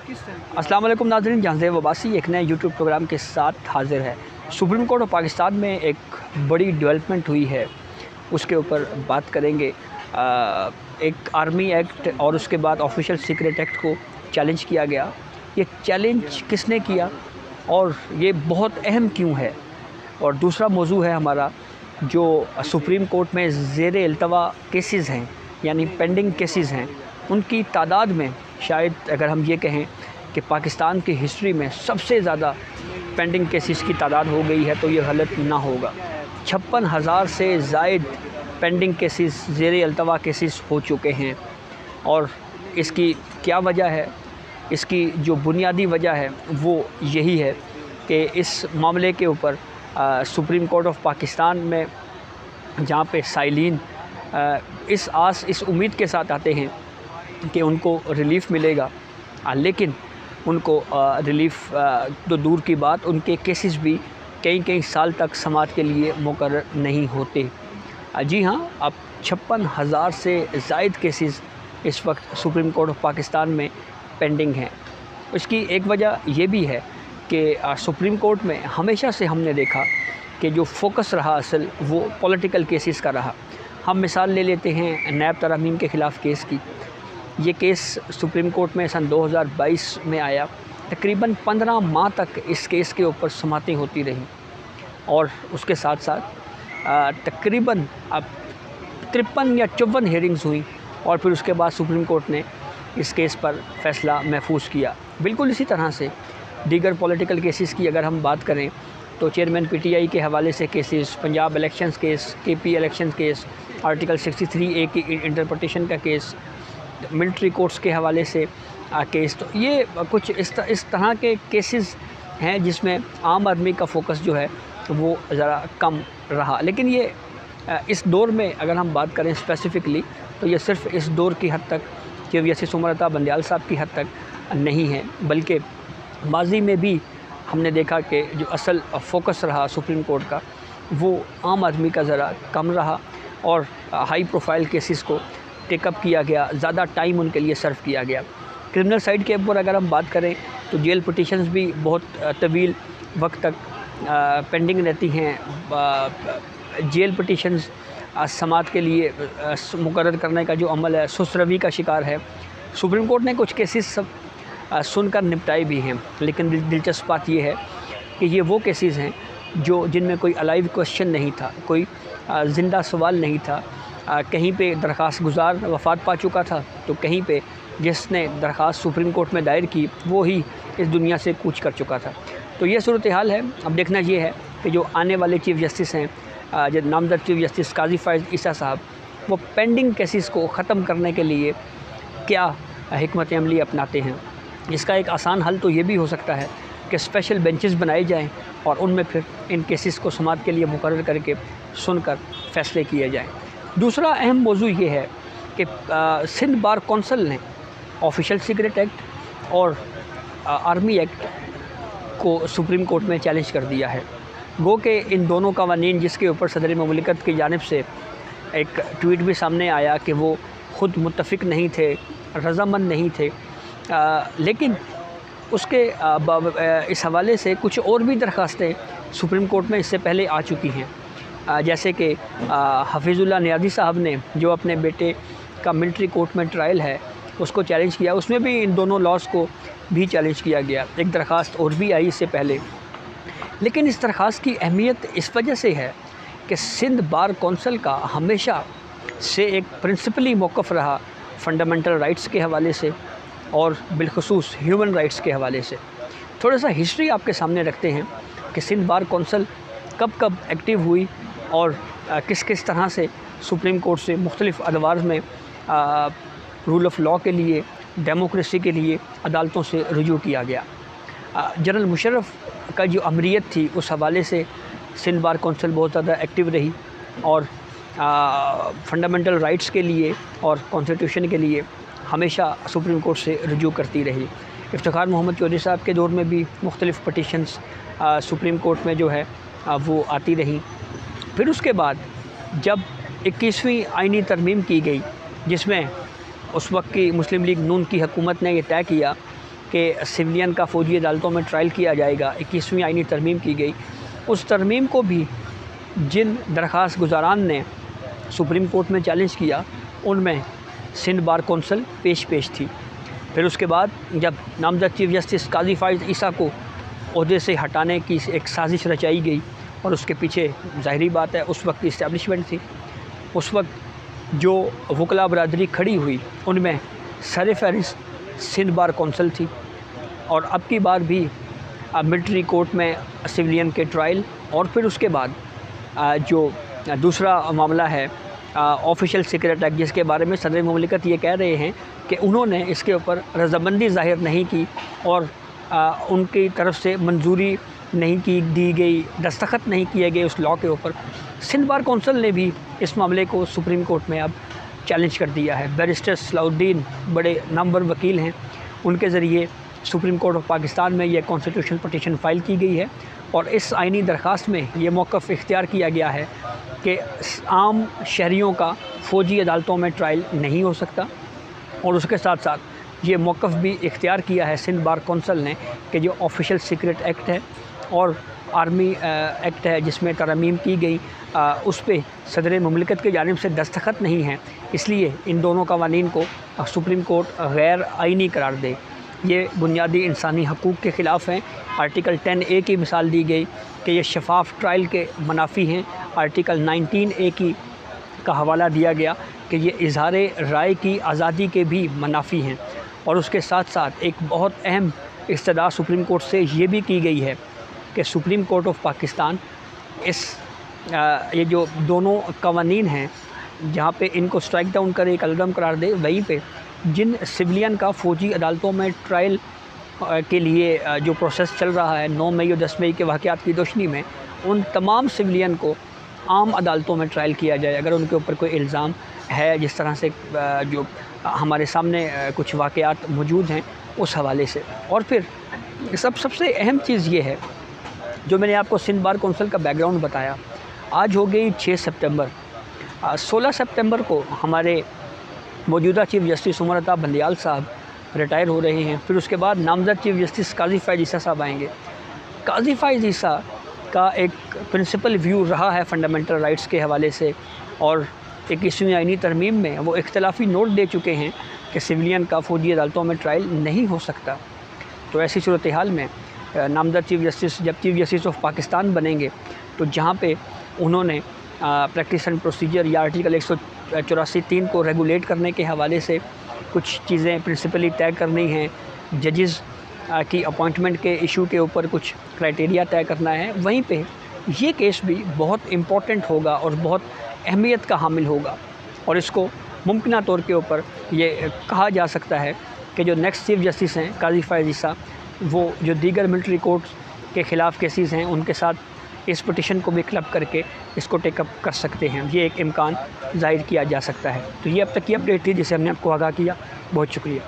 السلام علیکم ناظرین، جہاں وباسی ایک نئے یوٹیوب پروگرام کے ساتھ حاضر ہے۔ سپریم کورٹ آف پاکستان میں ایک بڑی ڈیولپمنٹ ہوئی ہے، اس کے اوپر بات کریں گے۔ ایک آرمی ایکٹ اور اس کے بعد آفیشیل سیکریٹ ایکٹ کو چیلنج کیا گیا۔ یہ چیلنج کس نے کیا اور یہ بہت اہم کیوں ہے؟ اور دوسرا موضوع ہے ہمارا جو سپریم کورٹ میں زیر التوا کیسز ہیں، یعنی پینڈنگ کیسز ہیں، ان کی تعداد میں شاید اگر ہم یہ کہیں کہ پاکستان کی ہسٹری میں سب سے زیادہ پینڈنگ کیسز کی تعداد ہو گئی ہے تو یہ غلط نہ ہوگا۔ 56,000 سے زائد پینڈنگ کیسز، زیر التوا کیسز ہو چکے ہیں، اور اس کی کیا وجہ ہے؟ اس کی جو بنیادی وجہ ہے وہ یہی ہے کہ اس معاملے کے اوپر سپریم کورٹ آف پاکستان میں جہاں پہ سائلین اس امید کے ساتھ آتے ہیں کہ ان کو ریلیف ملے گا، لیکن ان کو ریلیف تو دور کی بات، ان کے کیسز بھی کئی سال تک سماعت کے لیے مقرر نہیں ہوتے۔ جی ہاں، اب 56,000 سے زائد کیسز اس وقت سپریم کورٹ آف پاکستان میں پینڈنگ ہیں۔ اس کی ایک وجہ یہ بھی ہے کہ سپریم کورٹ میں ہمیشہ سے ہم نے دیکھا کہ جو فوکس رہا اصل وہ پولیٹیکل کیسز کا رہا۔ ہم مثال لے لیتے ہیں نیب ترامیم کے خلاف کیس کی۔ یہ کیس سپریم کورٹ میں سن 2022 میں آیا، تقریباً 15 ماہ تک اس کیس کے اوپر سماعتیں ہوتی رہیں، اور اس کے ساتھ ساتھ تقریباً 53 یا 54 ہیئرنگز ہوئیں، اور پھر اس کے بعد سپریم کورٹ نے اس کیس پر فیصلہ محفوظ کیا۔ بالکل اسی طرح سے دیگر پولیٹیکل کیسز کی اگر ہم بات کریں تو چیئرمین پی ٹی آئی کے حوالے سے کیسز، پنجاب الیکشنز کیس، کے پی الیکشنز کیس، آرٹیکل 63A کی انٹرپریٹیشن کا کیس، ملٹری کورٹس کے حوالے سے کیس، تو یہ کچھ اس طرح کے کیسز ہیں جس میں عام آدمی کا فوکس جو ہے وہ ذرا کم رہا۔ لیکن یہ اس دور میں اگر ہم بات کریں اسپیسیفکلی تو یہ صرف اس دور کی حد تک کہ جسٹس عمر عطا بندیال صاحب کی حد تک نہیں ہے، بلکہ ماضی میں بھی ہم نے دیکھا کہ جو اصل فوکس رہا سپریم کورٹ کا وہ عام آدمی کا ذرا کم رہا، اور ہائی پروفائل کیسز کو ٹیک اپ کیا گیا، زیادہ ٹائم ان کے لیے صرف کیا گیا۔ کرمنل سائڈ کے اوپر اگر ہم بات کریں تو جیل پٹیشنز بھی بہت طویل وقت تک پینڈنگ رہتی ہیں۔ جیل پٹیشنز سماعت کے لیے مقرر کرنے کا جو عمل ہے سست روی کا شکار ہے۔ سپریم کورٹ نے کچھ کیسز سن کر نپٹائے بھی ہیں، لیکن دلچسپ بات یہ ہے کہ یہ وہ کیسز ہیں جن میں کوئی الائیو کویشچن نہیں تھا، کوئی زندہ سوال نہیں تھا۔ کہیں پہ درخواست گزار وفات پا چکا تھا تو کہیں پہ جس نے درخواست سپریم کورٹ میں دائر کی وہی اس دنیا سے کوچ کر چکا تھا۔ تو یہ صورتحال ہے۔ اب دیکھنا یہ ہے کہ جو آنے والے چیف جسٹس ہیں، جو نامزد چیف جسٹس قاضی فائز عیسیٰ صاحب، وہ پینڈنگ کیسز کو ختم کرنے کے لیے کیا حکمت عملی اپناتے ہیں۔ اس کا ایک آسان حل تو یہ بھی ہو سکتا ہے کہ اسپیشل بینچز بنائے جائیں اور ان میں پھر ان کیسز کو سماعت کے لیے مقرر کر کے سن کر فیصلے کیے جائیں۔ دوسرا اہم موضوع یہ ہے کہ سندھ بار کونسل نے آفیشیل سیکریٹ ایکٹ اور آرمی ایکٹ کو سپریم کورٹ میں چیلنج کر دیا ہے۔ گو کہ ان دونوں قوانین جس کے اوپر صدر مملکت کی جانب سے ایک ٹویٹ بھی سامنے آیا کہ وہ خود متفق نہیں تھے، رضامند نہیں تھے، لیکن اس کے اس حوالے سے کچھ اور بھی درخواستیں سپریم کورٹ میں اس سے پہلے آ چکی ہیں، جیسے کہ حفیظ اللہ نیازی صاحب نے جو اپنے بیٹے کا ملٹری کورٹ میں ٹرائل ہے اس کو چیلنج کیا، اس میں بھی ان دونوں لاز کو بھی چیلنج کیا گیا۔ ایک درخواست اور بھی آئی اس سے پہلے، لیکن اس درخواست کی اہمیت اس وجہ سے ہے کہ سندھ بار کونسل کا ہمیشہ سے ایک پرنسپلی موقف رہا فنڈامنٹل رائٹس کے حوالے سے اور بالخصوص ہیومن رائٹس کے حوالے سے۔ تھوڑا سا ہسٹری آپ کے سامنے رکھتے ہیں کہ سندھ بار کونسل کب ایکٹیو ہوئی اور کس طرح سے سپریم کورٹ سے مختلف ادوار میں رول آف لاء کے لیے، ڈیموکریسی کے لیے عدالتوں سے رجوع کیا گیا۔ جنرل مشرف کا جو امریت تھی اس حوالے سے سندھ بار کونسل بہت زیادہ ایکٹیو رہی، اور فنڈامنٹل رائٹس کے لیے اور کانسٹیٹیوشن کے لیے ہمیشہ سپریم کورٹ سے رجوع کرتی رہی۔ افتخار محمد چودھری صاحب کے دور میں بھی مختلف پٹیشنز سپریم کورٹ میں جو ہے وہ آتی رہیں۔ پھر اس کے بعد جب 21ویں آئینی ترمیم کی گئی، جس میں اس وقت کی مسلم لیگ نون کی حکومت نے یہ طے کیا کہ کہ سویلین کا فوجی عدالتوں میں ٹرائل کیا جائے گا، 21ویں آئینی ترمیم کی گئی، اس ترمیم کو بھی جن درخواست گزاران نے سپریم کورٹ میں چیلنج کیا ان میں سندھ بار کونسل پیش تھی۔ پھر اس کے بعد جب نامزد چیف جسٹس قاضی فائز عیسیٰ کو عہدے سے ہٹانے کی ایک سازش رچائی گئی، اور اس کے پیچھے ظاہری بات ہے اس وقت کی اسٹیبلشمنٹ تھی، اس وقت جو وکلا برادری کھڑی ہوئی ان میں سر فہرست سندھ بار کونسل تھی، اور اب کی بار بھی ملٹری کورٹ میں سویلین کے ٹرائل، اور پھر اس کے بعد جو دوسرا معاملہ ہے آفیشیل سیکرٹ ایکٹ، جس کے بارے میں صدر مملکت یہ کہہ رہے ہیں کہ انہوں نے اس کے اوپر رضامندی ظاہر نہیں کی اور ان کی طرف سے منظوری نہیں کی دی گئی، دستخط نہیں کیے گئے اس لاء کے اوپر۔ سندھ بار کونسل نے بھی اس معاملے کو سپریم کورٹ میں اب چیلنج کر دیا ہے۔ بیرسٹر صلاح الدین بڑے نامور وکیل ہیں، ان کے ذریعے سپریم کورٹ آف پاکستان میں یہ کانسٹیٹیوشنل پٹیشن فائل کی گئی ہے، اور اس آئینی درخواست میں یہ موقف اختیار کیا گیا ہے کہ عام شہریوں کا فوجی عدالتوں میں ٹرائل نہیں ہو سکتا، اور اس کے ساتھ ساتھ یہ موقف بھی اختیار کیا ہے سندھ بار کونسل نے کہ جو آفیشیل سیکرٹ ایکٹ ہے اور آرمی ایکٹ ہے جس میں ترامیم کی گئی، اس پہ صدر مملکت کی جانب سے دستخط نہیں ہیں، اس لیے ان دونوں قوانین کو سپریم کورٹ غیر آئینی قرار دے۔ یہ بنیادی انسانی حقوق کے خلاف ہیں۔ آرٹیکل 10A کی مثال دی گئی کہ یہ شفاف ٹرائل کے منافی ہیں، آرٹیکل 19A کا حوالہ دیا گیا کہ یہ اظہار رائے کی آزادی کے بھی منافی ہیں، اور اس کے ساتھ ساتھ ایک بہت اہم استدعا سپریم کورٹ سے یہ بھی کی گئی ہے کہ سپریم کورٹ آف پاکستان یہ جو دونوں قوانین ہیں جہاں پہ ان کو اسٹرائک ڈاؤن کرے، ایک العدم قرار دے، وہیں پہ جن سویلین کا فوجی عدالتوں میں ٹرائل کے لیے جو پروسیس چل رہا ہے 9 مئی اور 10 مئی کے واقعات کی روشنی میں، ان تمام سویلین کو عام عدالتوں میں ٹرائل کیا جائے اگر ان کے اوپر کوئی الزام ہے، جس طرح سے جو ہمارے سامنے کچھ واقعات موجود ہیں اس حوالے سے۔ اور پھر سب سے اہم چیز یہ ہے جو میں نے آپ کو سندھ بار کونسل کا بیک گراؤنڈ بتایا، آج ہو گئی 6 سپتمبر، 16 سپتمبر کو ہمارے موجودہ چیف جسٹس عمر عطا بندیال صاحب ریٹائر ہو رہے ہیں، پھر اس کے بعد نامزد چیف جسٹس قاضی فائز عیسیٰ صاحب آئیں گے۔ قاضی فائز عیسیٰ کا ایک پرنسپل ویو رہا ہے فنڈامنٹل رائٹس کے حوالے سے، اور 21ویں آئینی ترمیم میں وہ اختلافی نوٹ دے چکے ہیں کہ سویلین کا فوجی عدالتوں میں ٹرائل نہیں ہو سکتا۔ تو ایسی صورتحال میں نامزد چیف جسٹس جب چیف جسٹس آف پاکستان بنیں گے تو جہاں پہ انہوں نے پریکٹس اینڈ پروسیجر یا آرٹیکل 184(3) کو ریگولیٹ کرنے کے حوالے سے کچھ چیزیں پرنسپلی طے کرنی ہیں، ججز کی اپوائنٹمنٹ کے ایشو کے اوپر کچھ کرائٹیریا طے کرنا ہے، وہیں پہ یہ کیس بھی بہت امپورٹنٹ ہوگا اور بہت اہمیت کا حامل ہوگا، اور اس کو ممکنہ طور کے اوپر یہ کہا جا سکتا ہے کہ جو نیکسٹ چیف جسٹس ہیں قاضی فائز عیسیٰ، وہ جو دیگر ملٹری کورٹس کے خلاف کیسز ہیں ان کے ساتھ اس پٹیشن کو بھی کلب کر کے اس کو ٹیک اپ کر سکتے ہیں، یہ ایک امکان ظاہر کیا جا سکتا ہے۔ تو یہ اب تک کی اپڈیٹ تھی جسے ہم نے آپ کو آگاہ کیا، بہت شکریہ۔